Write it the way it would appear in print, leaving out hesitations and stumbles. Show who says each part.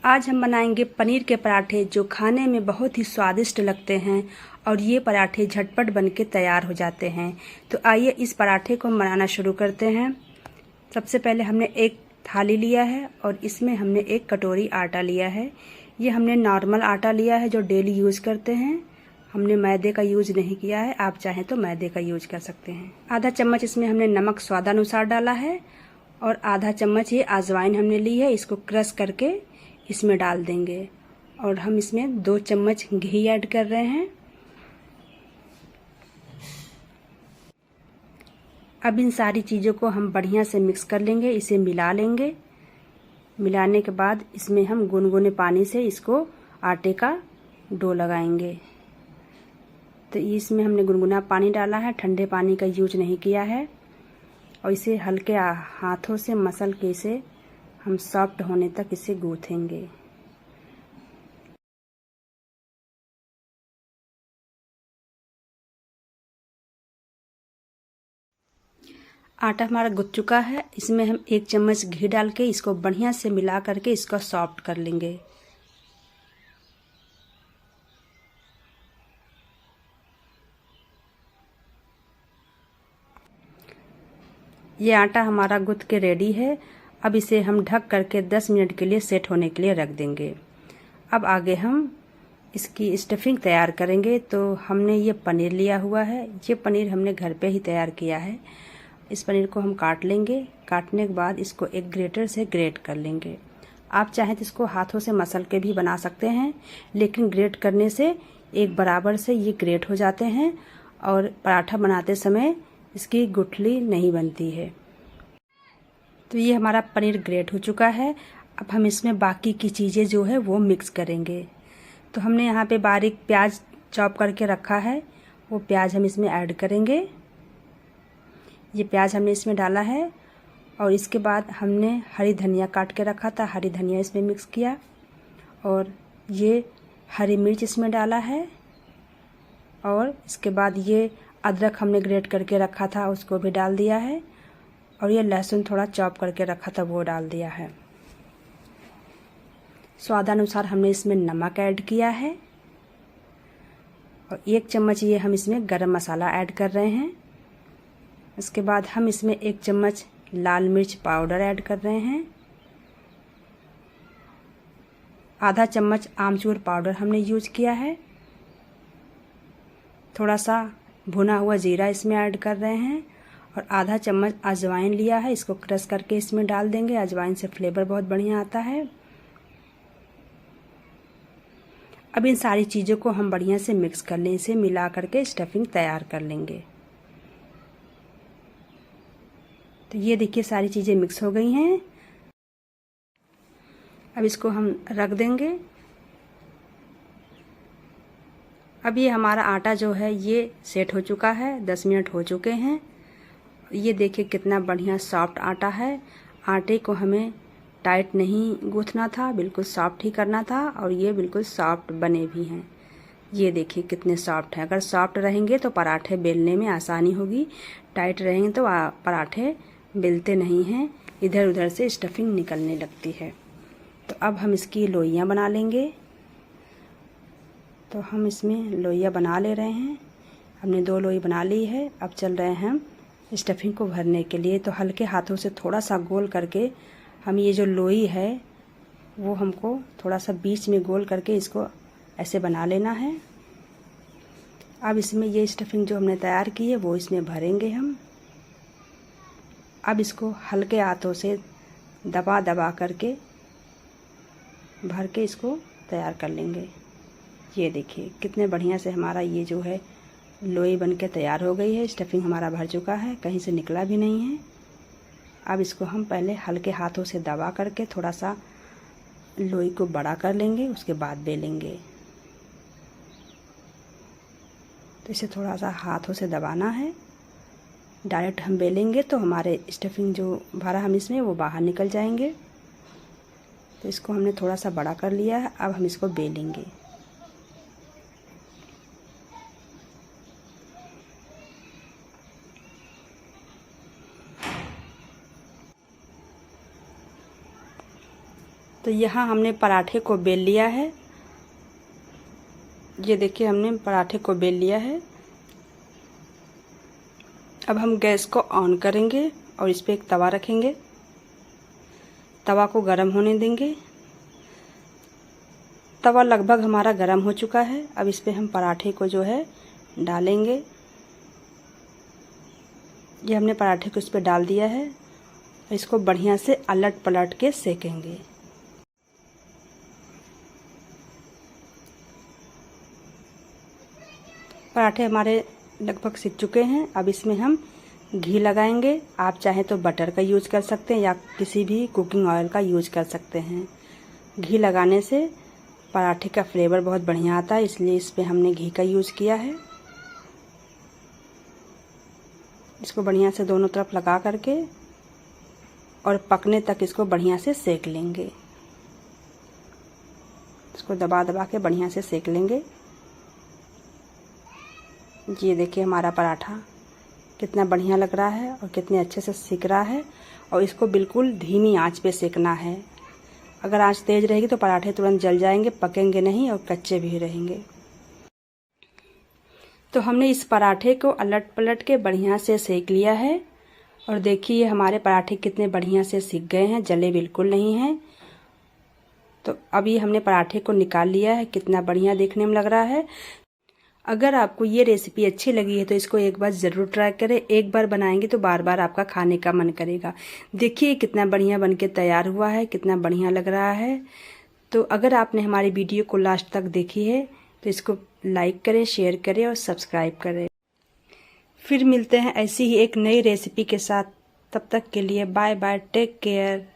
Speaker 1: आज हम बनाएंगे पनीर के पराठे जो खाने में बहुत ही स्वादिष्ट लगते हैं और ये पराठे झटपट बनके तैयार हो जाते हैं। तो आइए इस पराठे को हम बनाना शुरू करते हैं। सबसे पहले हमने एक थाली लिया है और इसमें हमने एक कटोरी आटा लिया है। ये हमने नॉर्मल आटा लिया है जो डेली यूज़ करते हैं। हमने मैदे का यूज़ नहीं किया है, आप चाहें तो मैदे का यूज़ कर सकते हैं। आधा चम्मच इसमें हमने नमक स्वादानुसार डाला है और आधा चम्मच ये अजवाइन हमने ली है। इसको क्रश करके इसमें डाल देंगे और हम इसमें 2 चम्मच घी ऐड कर रहे हैं। अब इन सारी चीज़ों को हम बढ़िया से मिक्स कर लेंगे, इसे मिला लेंगे। मिलाने के बाद इसमें हम गुनगुने पानी से इसको आटे का डो लगाएंगे। तो इसमें हमने गुनगुना पानी डाला है, ठंडे पानी का यूज नहीं किया है। और इसे हल्के हाथों से मसल के इसे हम सॉफ्ट होने तक इसे गूँथेंगे। आटा हमारा गुथ चुका है। इसमें हम 1 चम्मच घी डाल के इसको बढ़िया से मिला करके इसको सॉफ्ट कर लेंगे। ये आटा हमारा गुथ के रेडी है। अब इसे हम ढक करके 10 मिनट के लिए सेट होने के लिए रख देंगे। अब आगे हम इसकी स्टफिंग तैयार करेंगे। तो हमने ये पनीर लिया हुआ है। ये पनीर हमने घर पे ही तैयार किया है। इस पनीर को हम काट लेंगे। काटने के बाद इसको एक ग्रेटर से ग्रेट कर लेंगे। आप चाहें तो इसको हाथों से मसल के भी बना सकते हैं, लेकिन ग्रेट करने से एक बराबर से ये ग्रेट हो जाते हैं और पराठा बनाते समय इसकी गुठली नहीं बनती है। तो ये हमारा पनीर ग्रेट हो चुका है। अब हम इसमें बाकी की चीज़ें जो है वो मिक्स करेंगे। तो हमने यहाँ पे बारीक प्याज चॉप करके रखा है, वो प्याज हम इसमें ऐड करेंगे। ये प्याज हमने इसमें डाला है और इसके बाद हमने हरी धनिया काट के रखा था, हरी धनिया इसमें मिक्स किया और ये हरी मिर्च इसमें डाला है। और इसके बाद ये अदरक हमने ग्रेट करके रखा था, उसको भी डाल दिया है। और ये लहसुन थोड़ा चॉप करके रखा था, वो डाल दिया है। स्वादानुसार हमने इसमें नमक ऐड किया है और 1 चम्मच ये हम इसमें गरम मसाला ऐड कर रहे हैं। इसके बाद हम इसमें 1 चम्मच लाल मिर्च पाउडर ऐड कर रहे हैं। आधा चम्मच आमचूर पाउडर हमने यूज किया है। थोड़ा सा भुना हुआ जीरा इसमें ऐड कर रहे हैं और आधा चम्मच अजवाइन लिया है, इसको क्रश करके इसमें डाल देंगे। अजवाइन से फ्लेवर बहुत बढ़िया आता है। अब इन सारी चीज़ों को हम बढ़िया से मिक्स कर लें, इसे मिला करके स्टफिंग तैयार कर लेंगे। तो ये देखिए सारी चीज़ें मिक्स हो गई हैं। अब इसको हम रख देंगे। अब ये हमारा आटा जो है ये सेट हो चुका है, 10 मिनट हो चुके हैं। ये देखिए कितना बढ़िया सॉफ्ट आटा है। आटे को हमें टाइट नहीं गूँथना था, बिल्कुल सॉफ्ट ही करना था और ये बिल्कुल सॉफ्ट बने भी हैं। ये देखिए कितने सॉफ्ट हैं। अगर सॉफ्ट रहेंगे तो पराठे बेलने में आसानी होगी, टाइट रहेंगे तो पराठे बेलते नहीं हैं, इधर उधर से स्टफिंग निकलने लगती है। तो अब हम इसकी लोइयाँ बना लेंगे। तो हम इसमें लोइयाँ बना ले रहे हैं। हमने 2 लोई बना ली है। अब चल रहे हैं हम स्टफिंग को भरने के लिए। तो हल्के हाथों से थोड़ा सा गोल करके हम ये जो लोई है वो हमको थोड़ा सा बीच में गोल करके इसको ऐसे बना लेना है। अब इसमें ये स्टफिंग जो हमने तैयार की है वो इसमें भरेंगे हम। अब इसको हल्के हाथों से दबा दबा करके भर के इसको तैयार कर लेंगे। ये देखिए कितने बढ़िया से हमारा ये जो है लोई बन के तैयार हो गई है। स्टफिंग हमारा भर चुका है, कहीं से निकला भी नहीं है। अब इसको हम पहले हल्के हाथों से दबा करके थोड़ा सा लोई को बड़ा कर लेंगे, उसके बाद बेलेंगे। तो इसे थोड़ा सा हाथों से दबाना है। डायरेक्ट हम बेलेंगे तो हमारे स्टफिंग जो भरा हम इसमें वो बाहर निकल जाएंगे। तो इसको हमने थोड़ा सा बड़ा कर लिया है। अब हम इसको बेलेंगे। तो यहाँ हमने पराठे को बेल लिया है। ये देखिए हमने पराठे को बेल लिया है। अब हम गैस को ऑन करेंगे और इस पे एक तवा रखेंगे। तवा को गरम होने देंगे। तवा लगभग हमारा गरम हो चुका है। अब इस पे हम पराठे को जो है डालेंगे। ये हमने पराठे को इस पे डाल दिया है। इसको बढ़िया से अलट पलट के सेकेंगे। पराठे हमारे लगभग सिक चुके हैं। अब इसमें हम घी लगाएंगे। आप चाहें तो बटर का यूज कर सकते हैं या किसी भी कुकिंग ऑयल का यूज कर सकते हैं। घी लगाने से पराठे का फ्लेवर बहुत बढ़िया आता है, इसलिए इस पे हमने घी का यूज किया है। इसको बढ़िया से दोनों तरफ लगा करके और पकने तक इसको बढ़िया से सेक लेंगे। इसको दबा दबा के बढ़िया से सेक लेंगे। ये देखिए हमारा पराठा कितना बढ़िया लग रहा है और कितने अच्छे से सिक रहा है। और इसको बिल्कुल धीमी आंच पे सेकना है। अगर आंच तेज रहेगी तो पराठे तुरंत जल जाएंगे, पकेंगे नहीं और कच्चे भी रहेंगे। तो हमने इस पराठे को अलट पलट के बढ़िया से सेक लिया है। और देखिए हमारे पराठे कितने बढ़िया से सिक गए हैं, जले बिल्कुल नहीं हैं। तो अभी हमने पराठे को निकाल लिया है। कितना बढ़िया देखने में लग रहा है। अगर आपको ये रेसिपी अच्छी लगी है तो इसको एक बार ज़रूर ट्राई करें। एक बार बनाएंगे तो बार बार आपका खाने का मन करेगा। देखिए कितना बढ़िया बनके तैयार हुआ है, कितना बढ़िया लग रहा है। तो अगर आपने हमारी वीडियो को लास्ट तक देखी है तो इसको लाइक करें, शेयर करें और सब्सक्राइब करें। फिर मिलते हैं ऐसी ही एक नई रेसिपी के साथ। तब तक के लिए बाय बाय, टेक केयर।